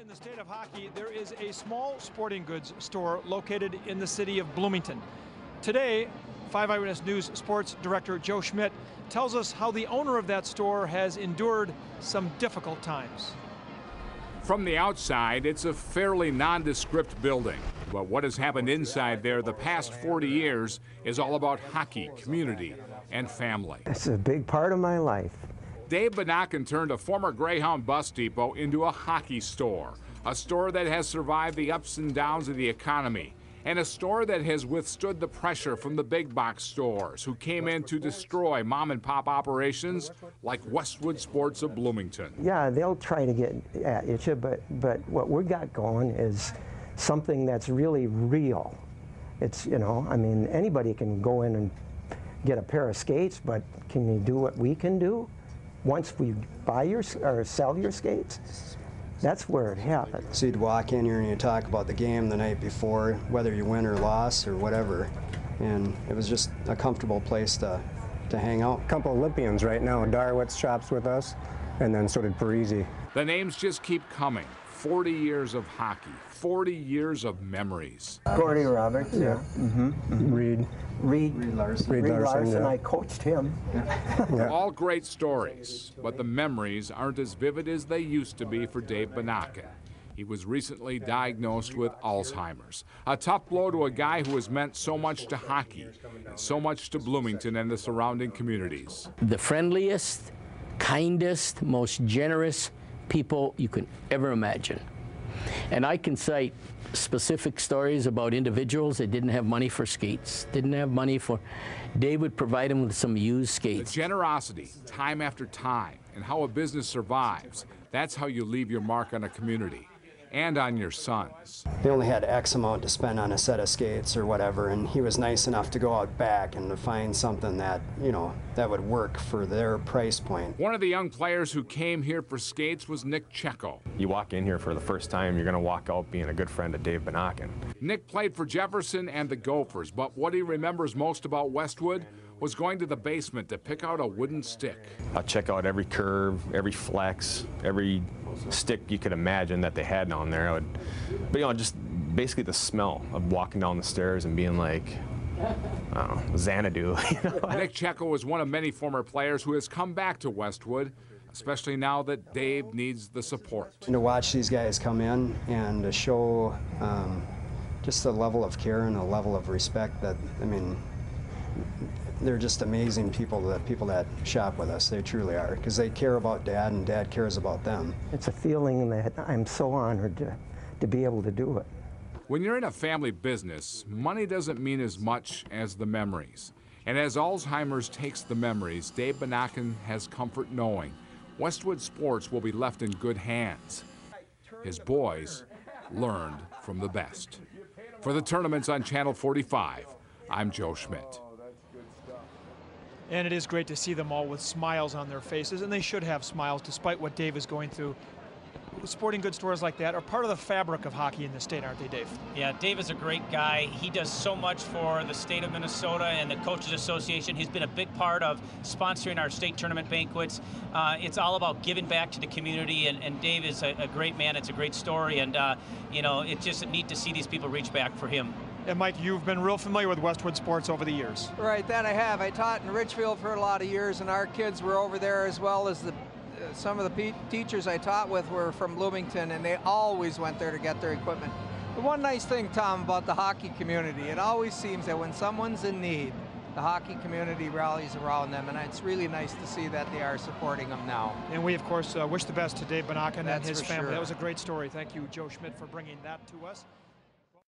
the state of hockey, there is a small sporting goods store located in the city of Bloomington. Today, 5 Eyewitness News sports director Joe Schmidt tells us how the owner of that store has endured some difficult times. From the outside, it's a fairly nondescript building. But what has happened inside there the past 40 years is all about hockey, community, and family. It's a big part of my life. Dave Bannaken turned a former Greyhound bus depot into a hockey store, a store that has survived the ups and downs of the economy, and a store that has withstood the pressure from the big box stores who came in to destroy mom and pop operations like Westwood Sports of Bloomington. Yeah, they'll try to get at you, but what we got going is something that's really real. It's, you know, I mean, anybody can go in and get a pair of skates, but can you do what we can do? Once we buy your or sell your skates, that's where it happens. So you'd walk in here and you talk about the game the night before, whether you win or lost or whatever, and it was just a comfortable place to hang out. A couple Olympians right now. Darwitz shops with us, and then so did Parisi. The names just keep coming. 40 years of hockey, 40 years of memories. Gordy Roberts, yeah. Reed Larson, I coached him. Yeah. All great stories, but the memories aren't as vivid as they used to be for Dave Bannaken. He was recently diagnosed with Alzheimer's, a tough blow to a guy who has meant so much to hockey and so much to Bloomington and the surrounding communities. The friendliest, kindest, most generous people you can ever imagine. And I can cite specific stories about individuals that didn't have money for skates, didn't have money for... Dave would provide them with some used skates. The generosity, time after time, and how a business survives, that's how you leave your mark on a community and on your sons. They only had X amount to spend on a set of skates or whatever, and he was nice enough to go out back and to find something that, you know, that would work for their price point. One of the young players who came here for skates was Nick Checo. You walk in here for the first time, you're going to walk out being a good friend of Dave Bannaken. Nick played for Jefferson and the Gophers, but what he remembers most about Westwood was going to the basement to pick out a wooden stick. I'll check out every curve, every flex, every stick you could imagine that they had down there. But you know, just basically the smell of walking down the stairs and being like, I don't know, Xanadu. You know? Nick Checo was one of many former players who has come back to Westwood, especially now that Dave needs the support. And to watch these guys come in and to show just a level of care and a level of respect that, I mean, they're just amazing people, the people that shop with us. They truly are, because they care about Dad and Dad cares about them. It's a feeling that I'm so honored to be able to do it. When you're in a family business, money doesn't mean as much as the memories. And as Alzheimer's takes the memories, Dave Bannaken has comfort knowing Westwood Sports will be left in good hands. His boys learned from the best. For the tournaments on Channel 45, I'm Joe Schmidt. And it is great to see them all with smiles on their faces, and they should have smiles despite what Dave is going through. Sporting goods stores like that are part of the fabric of hockey in the state, aren't they, Dave? Yeah, Dave is a great guy. He does so much for the state of Minnesota and the Coaches Association. He's been a big part of sponsoring our state tournament banquets. It's all about giving back to the community, and Dave is a great man. It's a great story, and you know, it's just neat to see these people reach back for him. And Mike, you've been real familiar with Westwood Sports over the years. Right, that I have. I taught in Richfield for a lot of years, and our kids were over there, as well as some of the teachers I taught with were from Bloomington, and they always went there to get their equipment. The one nice thing, Tom, about the hockey community, it always seems that when someone's in need, the hockey community rallies around them, and it's really nice to see that they are supporting them now. And we, of course, wish the best to Dave Bannaken and his family. Sure. That was a great story. Thank you, Joe Schmidt, for bringing that to us.